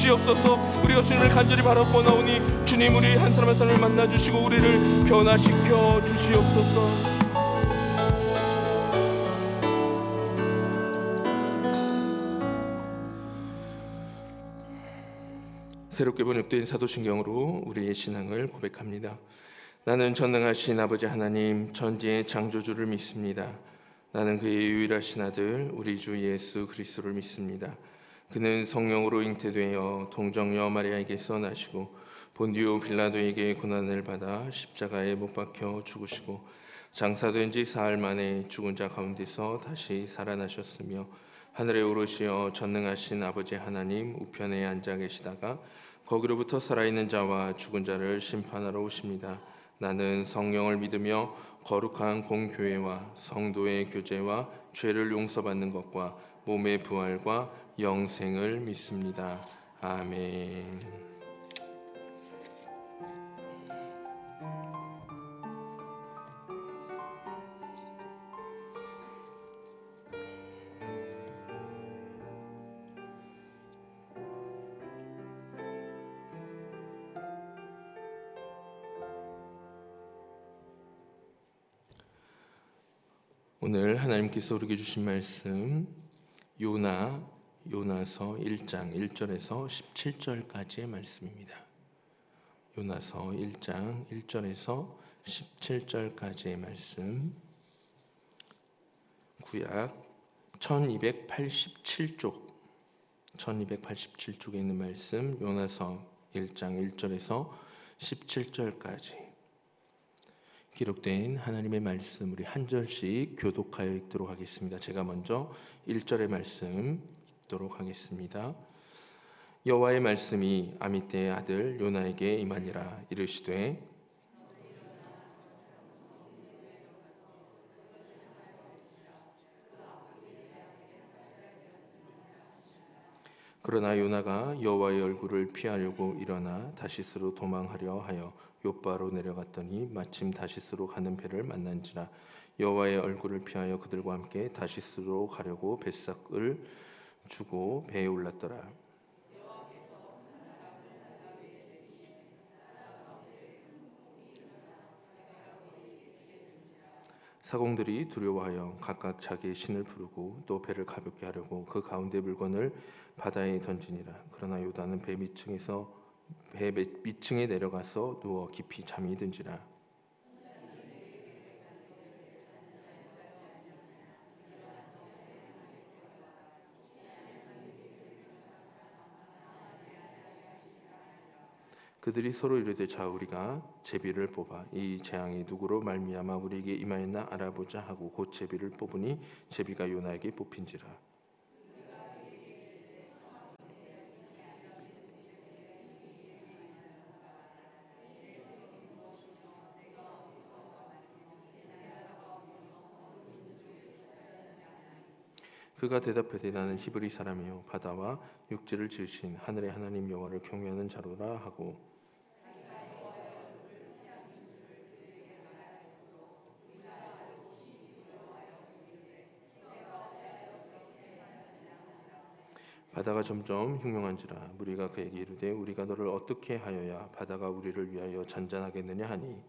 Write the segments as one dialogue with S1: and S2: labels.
S1: 주시옵소서. 우리가 주님을 간절히 바라보나오니 주님 우리 한 사람 한 사람을 만나주시고 우리를 변화시켜 주시옵소서. 새롭게 번역된 사도신경으로 우리의 신앙을 고백합니다. 나는 전능하신 아버지 하나님 천지의 창조주를 믿습니다. 나는 그의 유일하신 아들 우리 주 예수 그리스도를 믿습니다. 그는 성령으로 잉태되어 동정녀 마리아에게서 나시고 본디오 빌라도에게 고난을 받아 십자가에 못 박혀 죽으시고 장사된 지 사흘 만에 죽은 자 가운데서 다시 살아나셨으며 하늘에 오르시어 전능하신 아버지 하나님 우편에 앉아 계시다가 거기로부터 살아있는 자와 죽은 자를 심판하러 오십니다. 나는 성령을 믿으며 거룩한 공교회와 성도의 교제와 죄를 용서받는 것과 몸의 부활과 영생을 믿습니다. 아멘. 오늘 하나님께서 우리에게 주신 말씀 요나서 1장 1절에서 17절까지의 말씀입니다. 요나서 1장 1절에서 17절까지의 말씀, 구약 1287쪽에 있는 말씀, 요나서 1장 1절에서 17절까지 기록된 하나님의 말씀 우리 한 절씩 교독하여 읽도록 하겠습니다. 제가 먼저 1절의 말씀 읽도록 하겠습니다. 여호와의 말씀이 아미떼의 아들 요나에게 임하니라. 이르시되 그러나 요나가 여호와의 얼굴을 피하려고 일어나 다시스로 도망하려 하여 욥바로 내려갔더니 마침 다시스로 가는 배를 만난지라. 여호와의 얼굴을 피하여 그들과 함께 다시스로 가려고 뱃삭을 주고 배에 올랐더라. 사공들이 두려워하여 각각 자기의 신을 부르고 또 배를 가볍게 하려고 그 가운데 물건을 바다에 던지니라. 그러나 요나는 배 밑층에 내려가서 누워 깊이 잠이 든지라. 그들이 서로 이르되 자 우리가 제비를 뽑아 이 재앙이 누구로 말미암아 우리에게 임하였나 알아보자 하고 곧 제비를 뽑으니 제비가 요나에게 뽑힌지라. 그가 대답하되 나는 히브리 사람이요 바다와 육지를 지으신 하늘의 하나님 여호와를 경외하는 자로라 하고 바다가 점점 흉흉한지라. 무리가 그에게 이르되 우리가 너를 어떻게 하여야 바다가 우리를 위하여 잔잔하겠느냐 하니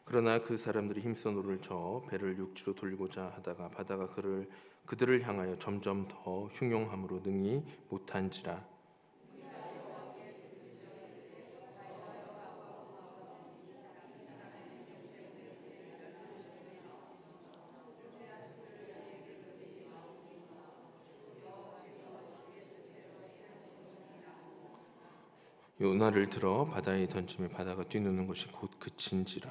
S1: 그러나 그 사람들이 힘써 노를 저 배를 육지로 돌리고자 하다가 바다가 그들을 향하여 점점 더 흉용함으로 능히 못한지라. 요나를 들어 바다에 던지며 바다가 뛰노는 것이 곧 그친지라.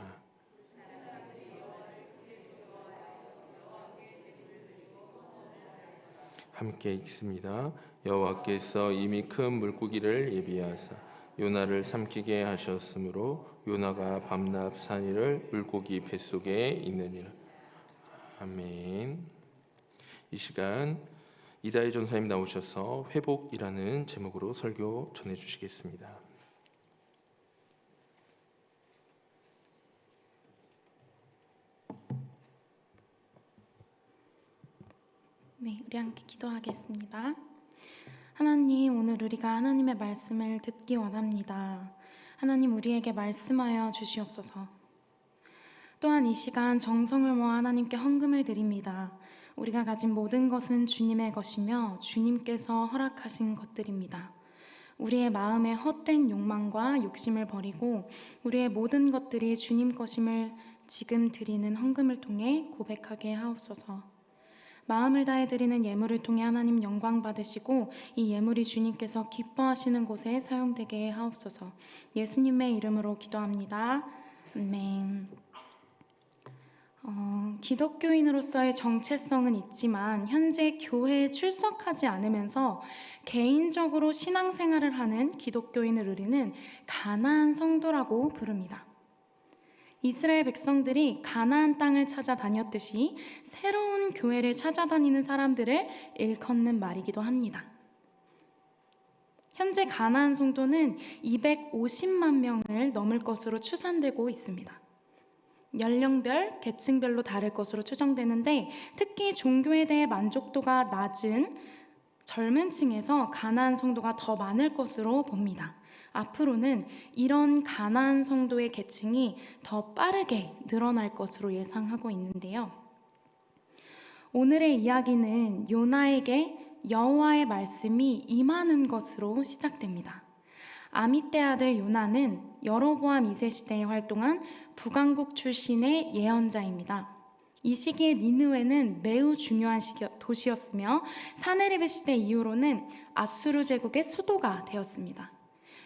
S1: 함께 읽습니다. 여호와께서 이미 큰 물고기를 예비하사 요나를 삼키게 하셨으므로 요나가 밤낮 산이를 물고기 뱃속에 있느니라. 아멘. 이 시간 이다혜 전사님 나오셔서 회복이라는 제목으로 설교 전해주시겠습니다.
S2: 네, 우리 함께 기도하겠습니다. 하나님, 오늘 우리가 하나님의 말씀을 듣기 원합니다. 하나님, 우리에게 말씀하여 주시옵소서. 또한 이 시간 정성을 모아 하나님께 헌금을 드립니다. 우리가 가진 모든 것은 주님의 것이며 주님께서 허락하신 것들입니다. 우리의 마음의 헛된 욕망과 욕심을 버리고 우리의 모든 것들이 주님 것임을 지금 드리는 헌금을 통해 고백하게 하옵소서. 마음을 다해 드리는 예물을 통해 하나님 영광 받으시고 이 예물이 주님께서 기뻐하시는 곳에 사용되게 하옵소서. 예수님의 이름으로 기도합니다. 아멘. 기독교인으로서의 정체성은 있지만 현재 교회에 출석하지 않으면서 개인적으로 신앙생활을 하는 기독교인을 우리는 가나안 성도라고 부릅니다. 이스라엘 백성들이 가나안 땅을 찾아다녔듯이 새로운 교회를 찾아다니는 사람들을 일컫는 말이기도 합니다. 현재 가나안 성도는 250만 명을 넘을 것으로 추산되고 있습니다. 연령별, 계층별로 다를 것으로 추정되는데 특히 종교에 대해 만족도가 낮은 젊은 층에서 가나안 성도가 더 많을 것으로 봅니다. 앞으로는 이런 가나안 성도의 계층이 더 빠르게 늘어날 것으로 예상하고 있는데요. 오늘의 이야기는 요나에게 여호와의 말씀이 임하는 것으로 시작됩니다. 아미떼 아들 요나는 여로보암 2세 시대에 활동한 북왕국 출신의 예언자입니다. 이 시기에 니느웨는 매우 중요한 도시였으며 사네리브 시대 이후로는 아수르 제국의 수도가 되었습니다.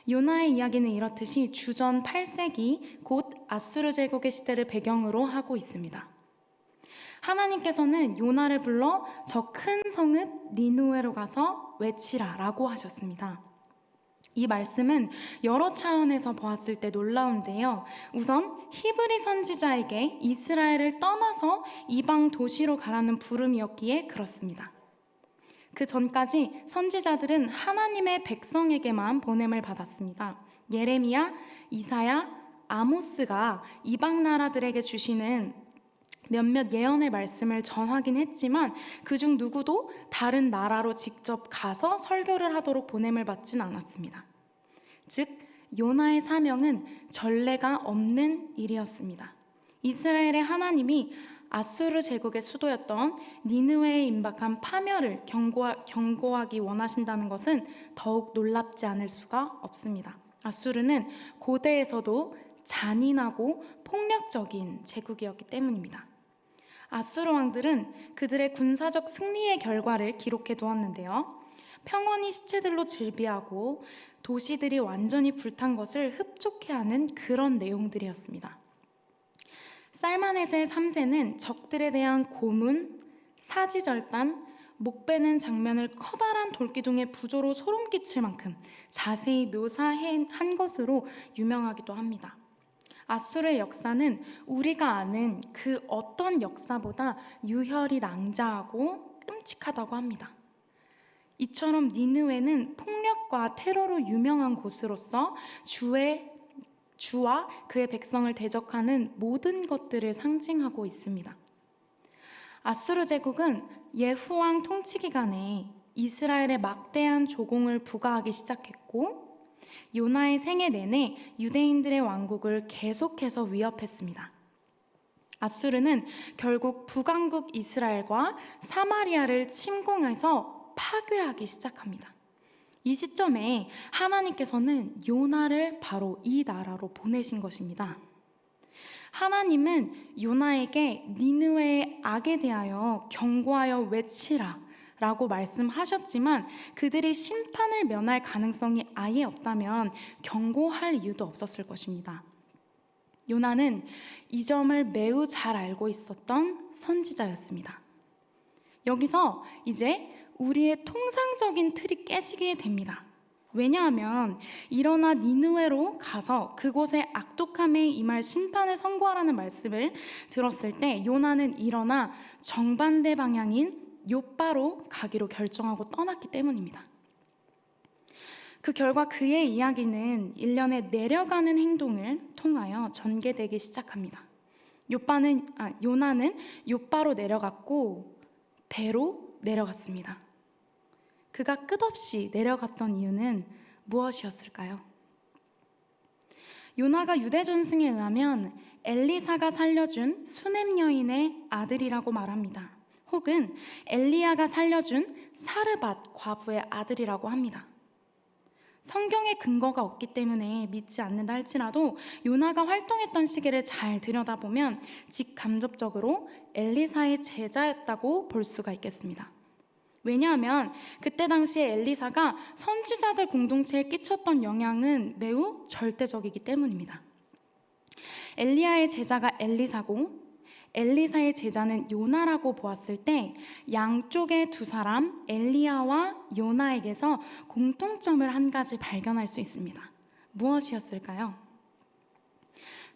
S2: 요나의 이야기는 이렇듯이 주전 8세기 곧 아수르 제국의 시대를 배경으로 하고 있습니다. 하나님께서는 요나를 불러 저 큰 성읍 니느웨로 가서 외치라 라고 하셨습니다. 이 말씀은 여러 차원에서 보았을 때 놀라운데요. 우선 히브리 선지자에게 이스라엘을 떠나서 이방 도시로 가라는 부름이었기에 그렇습니다. 그 전까지 선지자들은 하나님의 백성에게만 보냄을 받았습니다. 예레미야, 이사야, 아모스가 이방 나라들에게 주시는 몇몇 예언의 말씀을 전하긴 했지만 그중 누구도 다른 나라로 직접 가서 설교를 하도록 보냄을 받진 않았습니다. 즉 요나의 사명은 전례가 없는 일이었습니다. 이스라엘의 하나님이 아수르 제국의 수도였던 니느웨에 임박한 파멸을 경고하기 원하신다는 것은 더욱 놀랍지 않을 수가 없습니다. 아수르는 고대에서도 잔인하고 폭력적인 제국이었기 때문입니다. 아수르 왕들은 그들의 군사적 승리의 결과를 기록해 두었는데요. 평원이 시체들로 질비하고 도시들이 완전히 불탄 것을 흡족해하는 그런 내용들이었습니다. 살마네셀 3세는 적들에 대한 고문, 사지절단, 목베는 장면을 커다란 돌기둥의 부조로 소름 끼칠 만큼 자세히 묘사한 것으로 유명하기도 합니다. 아수르의 역사는 우리가 아는 그 어떤 역사보다 유혈이 낭자하고 끔찍하다고 합니다. 이처럼 니느웨는 폭력과 테러로 유명한 곳으로서 주와 그의 백성을 대적하는 모든 것들을 상징하고 있습니다. 아수르 제국은 예후왕 통치 기간에 이스라엘에 막대한 조공을 부과하기 시작했고 요나의 생애 내내 유대인들의 왕국을 계속해서 위협했습니다. 아수르는 결국 북왕국 이스라엘과 사마리아를 침공해서 파괴하기 시작합니다. 이 시점에 하나님께서는 요나를 바로 이 나라로 보내신 것입니다. 하나님은 요나에게 니느웨의 악에 대하여 경고하여 외치라 라고 말씀하셨지만 그들이 심판을 면할 가능성이 아예 없다면 경고할 이유도 없었을 것입니다. 요나는 이 점을 매우 잘 알고 있었던 선지자였습니다. 여기서 이제 우리의 통상적인 틀이 깨지게 됩니다. 왜냐하면 일어나 니느웨로 가서 그곳의 악독함에 임할 심판을 선고하라는 말씀을 들었을 때 요나는 일어나 정반대 방향인 욥바로 가기로 결정하고 떠났기 때문입니다. 그 결과 그의 이야기는 일련의 내려가는 행동을 통하여 전개되기 시작합니다. 요나는 욥바로 내려갔고 배로 내려갔습니다. 그가 끝없이 내려갔던 이유는 무엇이었을까요? 요나가 유대 전승에 의하면 엘리사가 살려준 수넴 여인의 아들이라고 말합니다. 혹은 엘리야가 살려준 사르밧 과부의 아들이라고 합니다. 성경에 근거가 없기 때문에 믿지 않는다 할지라도 요나가 활동했던 시기를 잘 들여다보면 직간접적으로 엘리사의 제자였다고 볼 수가 있겠습니다. 왜냐하면 그때 당시에 엘리사가 선지자들 공동체에 끼쳤던 영향은 매우 절대적이기 때문입니다. 엘리야의 제자가 엘리사고 엘리사의 제자는 요나라고 보았을 때 양쪽의 두 사람 엘리야와 요나에게서 공통점을 한 가지 발견할 수 있습니다. 무엇이었을까요?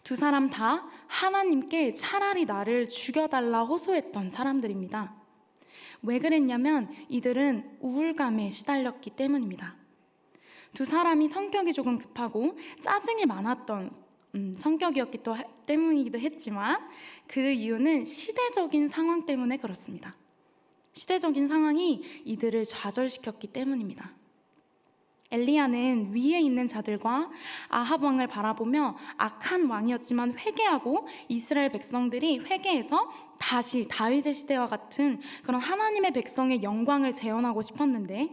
S2: 두 사람 다 하나님께 차라리 나를 죽여달라 호소했던 사람들입니다. 왜 그랬냐면 이들은 우울감에 시달렸기 때문입니다. 두 사람이 성격이 조금 급하고 짜증이 많았던 성격이었기 때문이기도 했지만 그 이유는 시대적인 상황 때문에 그렇습니다. 시대적인 상황이 이들을 좌절시켰기 때문입니다. 엘리야는 위에 있는 자들과 아합 왕을 바라보며 악한 왕이었지만 회개하고 이스라엘 백성들이 회개해서 다시 다윗의 시대와 같은 그런 하나님의 백성의 영광을 재현하고 싶었는데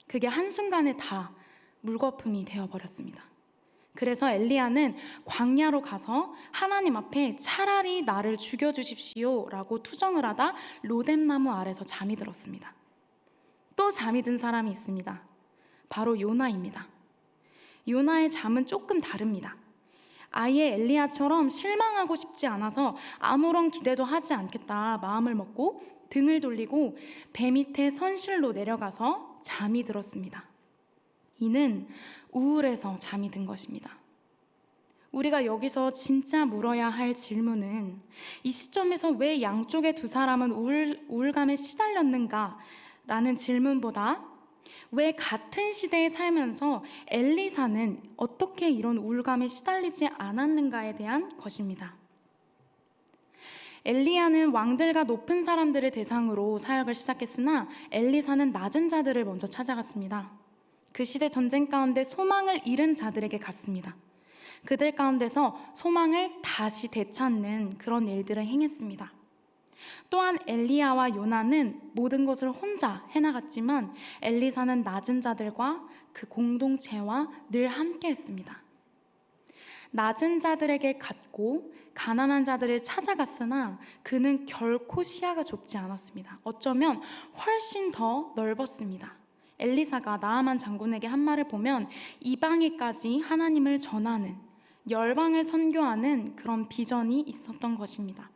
S2: 그게 한순간에 다 물거품이 되어버렸습니다. 그래서 엘리야는 광야로 가서 하나님 앞에 차라리 나를 죽여주십시오 라고 투정을 하다 로뎀나무 아래서 잠이 들었습니다. 또 잠이 든 사람이 있습니다. 바로 요나입니다. 요나의 잠은 조금 다릅니다. 아예 엘리야처럼 실망하고 싶지 않아서 아무런 기대도 하지 않겠다 마음을 먹고 등을 돌리고 배 밑에 선실로 내려가서 잠이 들었습니다. 이는 우울해서 잠이 든 것입니다. 우리가 여기서 진짜 물어야 할 질문은 이 시점에서 왜 양쪽의 두 사람은 우울감에 시달렸는가 라는 질문보다 왜 같은 시대에 살면서 엘리사는 어떻게 이런 우울감에 시달리지 않았는가에 대한 것입니다. 엘리야는 왕들과 높은 사람들을 대상으로 사역을 시작했으나 엘리사는 낮은 자들을 먼저 찾아갔습니다. 그 시대 전쟁 가운데 소망을 잃은 자들에게 갔습니다. 그들 가운데서 소망을 다시 되찾는 그런 일들을 행했습니다. 또한 엘리야와 요나는 모든 것을 혼자 해나갔지만 엘리사는 낮은 자들과 그 공동체와 늘 함께 했습니다. 낮은 자들에게 갔고 가난한 자들을 찾아갔으나 그는 결코 시야가 좁지 않았습니다. 어쩌면 훨씬 더 넓었습니다. 엘리사가 나아만 장군에게 한 말을 보면 이방에까지 하나님을 전하는 열방을 선교하는 그런 비전이 있었던 것입니다.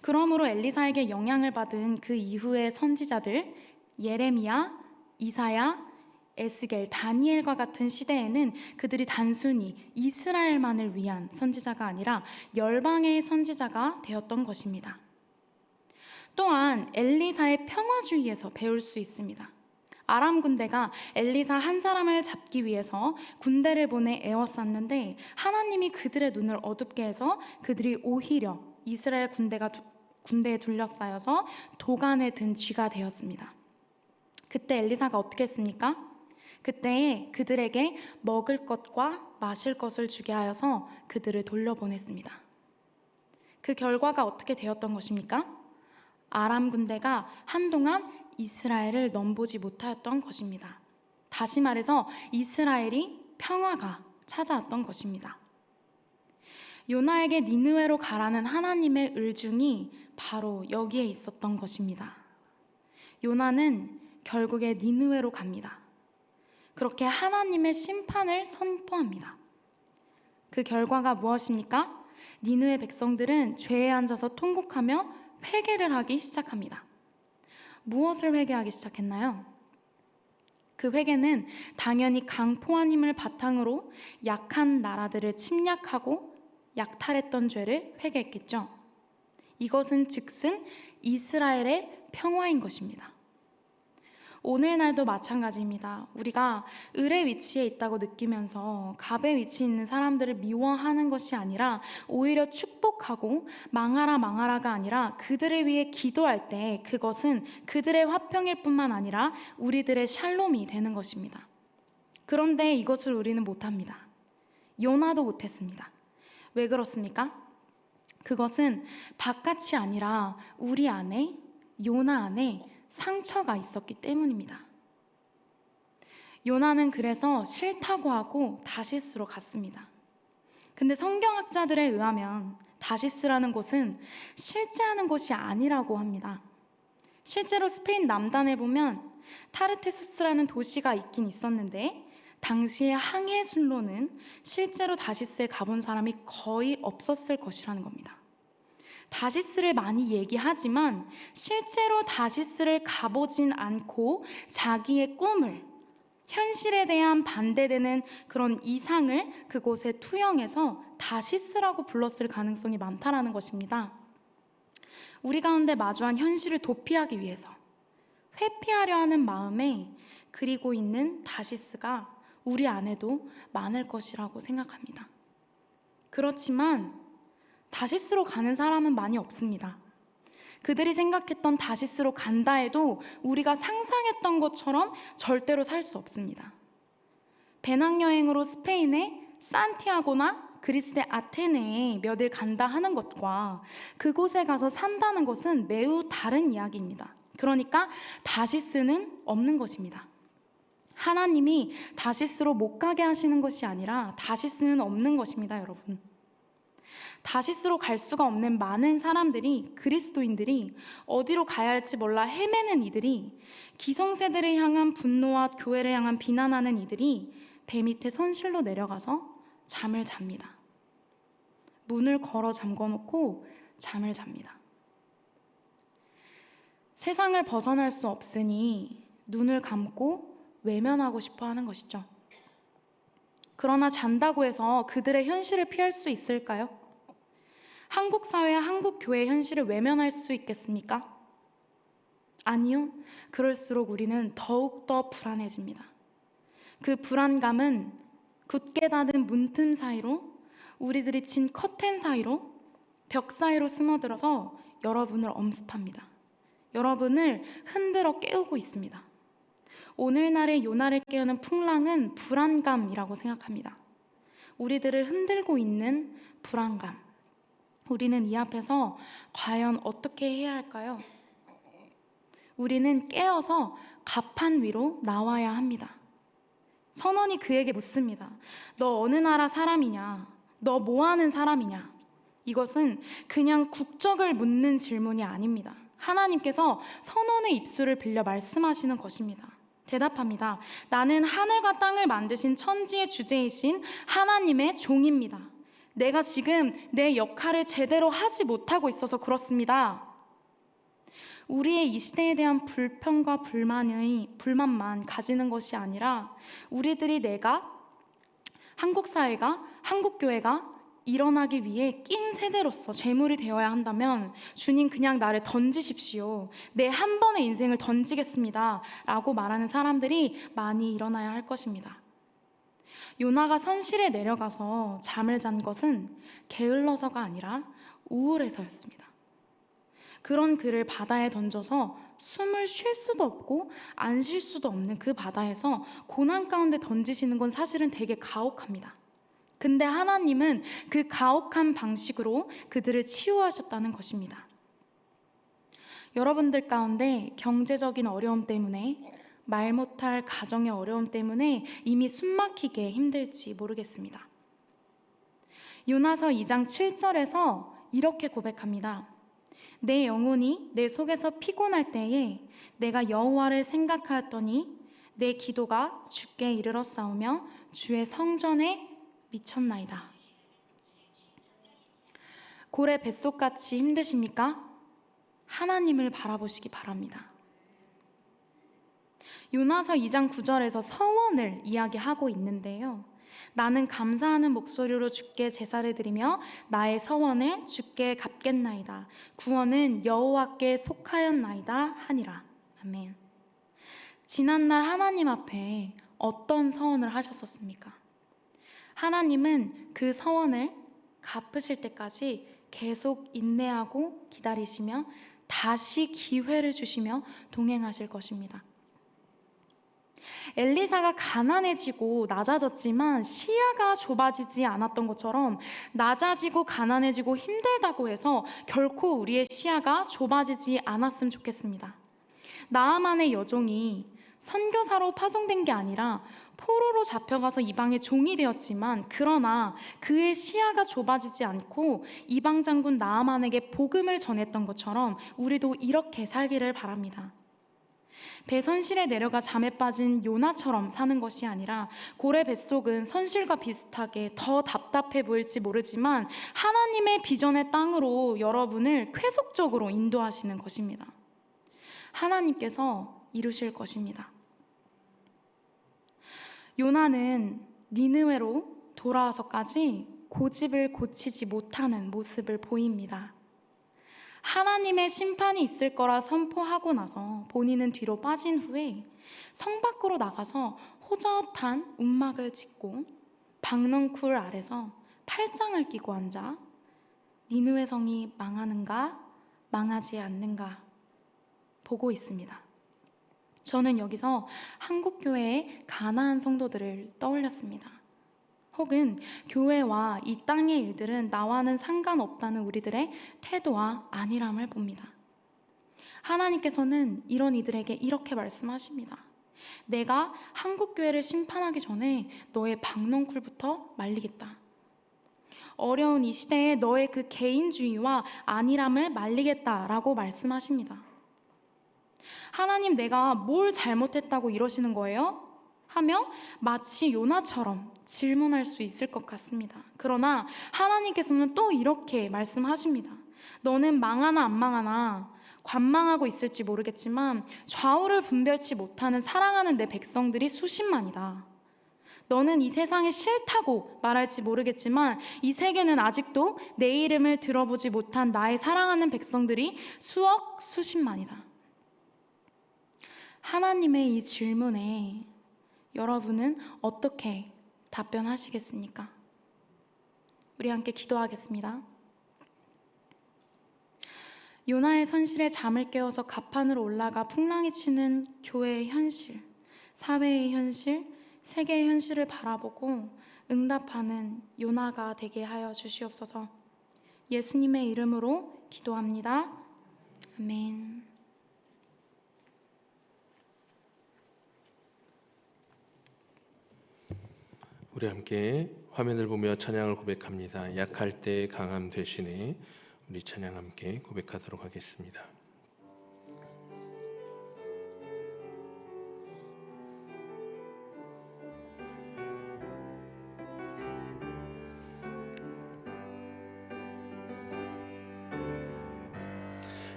S2: 그러므로 엘리사에게 영향을 받은 그 이후의 선지자들 예레미야, 이사야, 에스겔, 다니엘과 같은 시대에는 그들이 단순히 이스라엘만을 위한 선지자가 아니라 열방의 선지자가 되었던 것입니다. 또한 엘리사의 평화주의에서 배울 수 있습니다. 아람 군대가 엘리사 한 사람을 잡기 위해서 군대를 보내 애워쌌는데 하나님이 그들의 눈을 어둡게 해서 그들이 오히려 이스라엘 군대에 둘러싸여서 도간에 든 쥐가 되었습니다. 그때 엘리사가 어떻게 했습니까? 그때 그들에게 먹을 것과 마실 것을 주게 하여서 그들을 돌려보냈습니다. 그 결과가 어떻게 되었던 것입니까? 아람 군대가 한동안 이스라엘을 넘보지 못하였던 것입니다. 다시 말해서 이스라엘이 평화가 찾아왔던 것입니다. 요나에게 니느웨로 가라는 하나님의 의중이 바로 여기에 있었던 것입니다. 요나는 결국에 니느웨로 갑니다. 그렇게 하나님의 심판을 선포합니다. 그 결과가 무엇입니까? 니느웨 백성들은 죄에 앉아서 통곡하며 회개를 하기 시작합니다. 무엇을 회개하기 시작했나요? 그 회개는 당연히 강포한 힘을 바탕으로 약한 나라들을 침략하고 약탈했던 죄를 회개했겠죠. 이것은 즉슨 이스라엘의 평화인 것입니다. 오늘날도 마찬가지입니다. 우리가 을의 위치에 있다고 느끼면서 갑의 위치에 있는 사람들을 미워하는 것이 아니라 오히려 축복하고 망하라 망하라가 아니라 그들을 위해 기도할 때 그것은 그들의 화평일 뿐만 아니라 우리들의 샬롬이 되는 것입니다. 그런데 이것을 우리는 못합니다. 요나도 못했습니다. 왜 그렇습니까? 그것은 바깥이 아니라 우리 안에, 요나 안에 상처가 있었기 때문입니다. 요나는 그래서 싫다고 하고 다시스로 갔습니다. 근데 성경학자들에 의하면 다시스라는 곳은 실제하는 곳이 아니라고 합니다. 실제로 스페인 남단에 보면 타르테수스라는 도시가 있긴 있었는데 당시의 항해 순로는 실제로 다시스에 가본 사람이 거의 없었을 것이라는 겁니다. 다시스를 많이 얘기하지만 실제로 다시스를 가보진 않고 자기의 꿈을, 현실에 대한 반대되는 그런 이상을 그곳에 투영해서 다시스라고 불렀을 가능성이 많다라는 것입니다. 우리 가운데 마주한 현실을 도피하기 위해서 회피하려 하는 마음에 그리고 있는 다시스가 우리 안에도 많을 것이라고 생각합니다. 그렇지만 다시스로 가는 사람은 많이 없습니다. 그들이 생각했던 다시스로 간다 해도 우리가 상상했던 것처럼 절대로 살 수 없습니다. 배낭여행으로 스페인의 산티아고나 그리스의 아테네에 몇 일 간다 하는 것과 그곳에 가서 산다는 것은 매우 다른 이야기입니다. 그러니까 다시스는 없는 것입니다. 하나님이 다시스로 못 가게 하시는 것이 아니라 다시스는 없는 것입니다, 여러분. 다시스로 갈 수가 없는 많은 사람들이, 그리스도인들이 어디로 가야 할지 몰라 헤매는 이들이, 기성세대를 향한 분노와 교회를 향한 비난하는 이들이 배 밑에 손실로 내려가서 잠을 잡니다. 문을 걸어 잠궈놓고 잠을 잡니다. 세상을 벗어날 수 없으니 눈을 감고 외면하고 싶어 하는 것이죠. 그러나 잔다고 해서 그들의 현실을 피할 수 있을까요? 한국 사회와 한국 교회의 현실을 외면할 수 있겠습니까? 아니요. 그럴수록 우리는 더욱더 불안해집니다. 그 불안감은 굳게 닫은 문틈 사이로, 우리들이 친 커튼 사이로, 벽 사이로 숨어들어서 여러분을 엄습합니다. 여러분을 흔들어 깨우고 있습니다. 오늘날의 요나를 깨우는 풍랑은 불안감이라고 생각합니다. 우리들을 흔들고 있는 불안감. 우리는 이 앞에서 과연 어떻게 해야 할까요? 우리는 깨어서 갑판 위로 나와야 합니다. 선원이 그에게 묻습니다. 너 어느 나라 사람이냐? 너 뭐 하는 사람이냐? 이것은 그냥 국적을 묻는 질문이 아닙니다. 하나님께서 선원의 입술을 빌려 말씀하시는 것입니다. 대답합니다. 나는 하늘과 땅을 만드신 천지의 주제이신 하나님의 종입니다. 내가 지금 내 역할을 제대로 하지 못하고 있어서 그렇습니다. 우리의 이 시대에 대한 불평과 불만만 가지는 것이 아니라 우리들이 한국 사회가, 한국 교회가 일어나기 위해 낀 세대로서 재물이 되어야 한다면 주님 그냥 나를 던지십시오. 내 한 번의 인생을 던지겠습니다. 라고 말하는 사람들이 많이 일어나야 할 것입니다. 요나가 선실에 내려가서 잠을 잔 것은 게을러서가 아니라 우울해서였습니다. 그런 그를 바다에 던져서 숨을 쉴 수도 없고 안 쉴 수도 없는 그 바다에서 고난 가운데 던지시는 건 사실은 되게 가혹합니다. 근데 하나님은 그 가혹한 방식으로 그들을 치유하셨다는 것입니다. 여러분들 가운데 경제적인 어려움 때문에, 말 못할 가정의 어려움 때문에 이미 숨막히게 힘들지 모르겠습니다. 요나서 2장 7절에서 이렇게 고백합니다. 내 영혼이 내 속에서 피곤할 때에 내가 여호와를 생각하였더니 내 기도가 주께 이르렀사오며 주의 성전에 미쳤나이다. 고래 뱃속같이 힘드십니까? 하나님을 바라보시기 바랍니다. 요나서 2장 9절에서 서원을 이야기하고 있는데요. 나는 감사하는 목소리로 주께 제사를 드리며 나의 서원을 주께 갚겠나이다. 구원은 여호와께 속하였나이다 하니라. 아멘. 지난날 하나님 앞에 어떤 서원을 하셨었습니까? 하나님은 그 서원을 갚으실 때까지 계속 인내하고 기다리시며 다시 기회를 주시며 동행하실 것입니다. 엘리사가 가난해지고 낮아졌지만 시야가 좁아지지 않았던 것처럼 낮아지고 가난해지고 힘들다고 해서 결코 우리의 시야가 좁아지지 않았으면 좋겠습니다. 나아만의 여종이 선교사로 파송된 게 아니라 포로로 잡혀가서 이방의 종이 되었지만 그러나 그의 시야가 좁아지지 않고 이방 장군 나아만에게 복음을 전했던 것처럼 우리도 이렇게 살기를 바랍니다. 배선실에 내려가 잠에 빠진 요나처럼 사는 것이 아니라 고래 뱃속은 선실과 비슷하게 더 답답해 보일지 모르지만 하나님의 비전의 땅으로 여러분을 쾌속적으로 인도하시는 것입니다. 하나님께서 이루실 것입니다. 요나는 니느웨로 돌아와서까지 고집을 고치지 못하는 모습을 보입니다. 하나님의 심판이 있을 거라 선포하고 나서 본인은 뒤로 빠진 후에 성 밖으로 나가서 호젓한 움막을 짓고 박넝쿨 아래서 팔짱을 끼고 앉아 니느웨 성이 망하는가 망하지 않는가 보고 있습니다. 저는 여기서 한국교회의 가나안 성도들을 떠올렸습니다. 혹은 교회와 이 땅의 일들은 나와는 상관없다는 우리들의 태도와 안일함을 봅니다. 하나님께서는 이런 이들에게 이렇게 말씀하십니다. 내가 한국교회를 심판하기 전에 너의 박넝쿨부터 말리겠다. 어려운 이 시대에 너의 그 개인주의와 안일함을 말리겠다라고 말씀하십니다. 하나님, 내가 뭘 잘못했다고 이러시는 거예요? 하며 마치 요나처럼 질문할 수 있을 것 같습니다. 그러나 하나님께서는 또 이렇게 말씀하십니다. 너는 망하나 안 망하나 관망하고 있을지 모르겠지만 좌우를 분별치 못하는 사랑하는 내 백성들이 수십만이다. 너는 이 세상이 싫다고 말할지 모르겠지만 이 세계는 아직도 내 이름을 들어보지 못한 나의 사랑하는 백성들이 수억 수십만이다. 하나님의 이 질문에 여러분은 어떻게 답변하시겠습니까? 우리 함께 기도하겠습니다. 요나의 선실에 잠을 깨워서 갑판으로 올라가 풍랑이 치는 교회의 현실, 사회의 현실, 세계의 현실을 바라보고 응답하는 요나가 되게 하여 주시옵소서. 예수님의 이름으로 기도합니다. 아멘.
S1: 우리 함께 화면을 보며 찬양을 고백합니다. 약할 때 강함 되시네. 우리 찬양 함께 고백하도록 하겠습니다.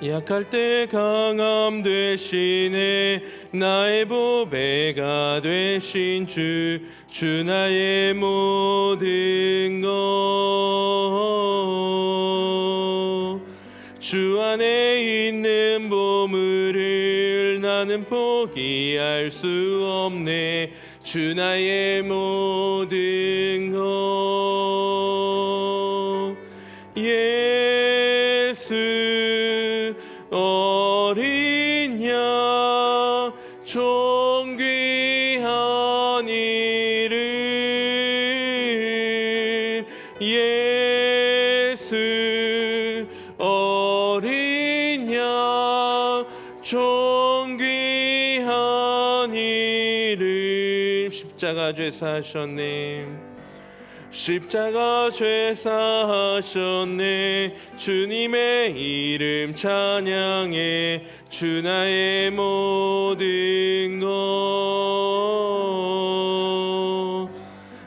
S1: 약할 때 강함 되시네. 나의 보배가 되신 주 나의 모든 것. 주 안에 있는 보물을 나는 포기할 수 없네. 주 나의 모든 것. 예수 어린 양 존귀한 이름. 예수 어린 양 존귀한 이름. 십자가 죄사하셨네. 십자가 죄사하셨네. 주님의 이름 찬양해. 주 나의 모든 것.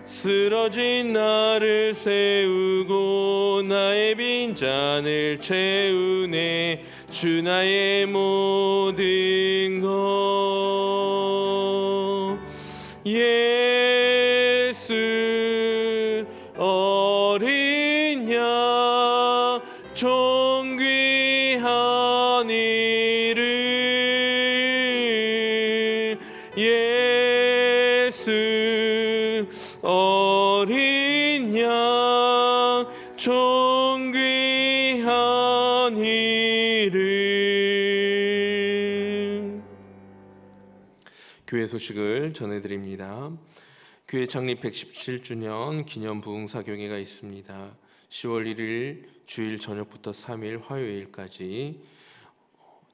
S1: 쓰러진 나를 세우고 나의 빈잔을 채우네. 주 나의 모든 것. 예수 어린 양 존귀한 이름. 찬양 존귀한 이름. 교회 소식을 전해드립니다. 교회 창립 117주년 기념 부흥사경회가 있습니다. 10월 1일 주일 저녁부터 3일 화요일까지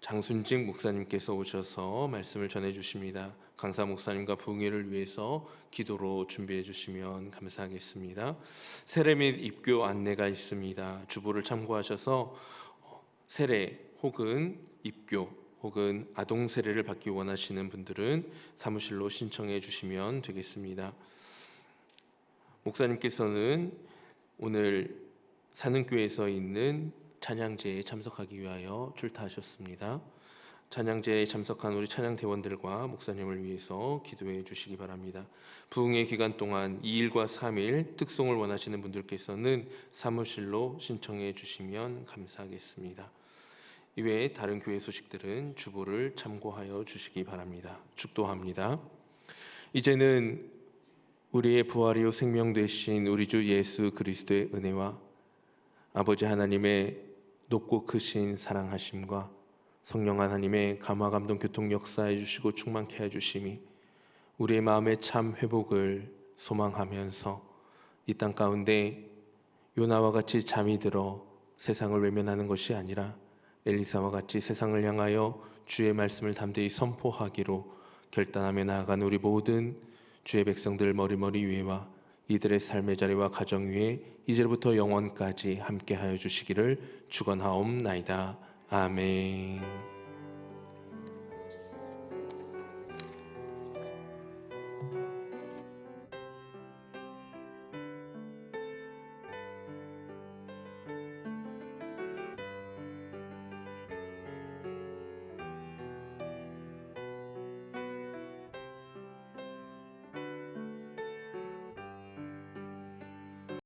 S1: 장순직 목사님께서 오셔서 말씀을 전해 주십니다. 강사 목사님과 부흥회를 위해서 기도로 준비해 주시면 감사하겠습니다. 세례 및 입교 안내가 있습니다. 주보를 참고하셔서 세례 혹은 입교 혹은 아동 세례를 받기 원하시는 분들은 사무실로 신청해 주시면 되겠습니다. 목사님께서는 오늘 사능교회에서 있는 찬양제에 참석하기 위하여 출타하셨습니다. 찬양제에 참석한 우리 찬양대원들과 목사님을 위해서 기도해 주시기 바랍니다. 부흥회 기간 동안 2일과 3일 특송을 원하시는 분들께서는 사무실로 신청해 주시면 감사하겠습니다. 이외에 다른 교회 소식들은 주보를 참고하여 주시기 바랍니다. 축도합니다. 이제는 우리의 부활이요 생명 되신 우리 주 예수 그리스도의 은혜와 아버지 하나님의 높고 크신 사랑하심과 성령 하나님의 감화 감동 교통 역사해 주시고 충만케 해 주심이 우리의 마음의 참 회복을 소망하면서 이 땅 가운데 요나와 같이 잠이 들어 세상을 외면하는 것이 아니라 엘리사와 같이 세상을 향하여 주의 말씀을 담대히 선포하기로 결단하며 나아간 우리 모든 주의 백성들 머리머리 위에와 이들의 삶의 자리와 가정 위에 이제부터 영원까지 함께하여 주시기를 축원하옵나이다. 아멘.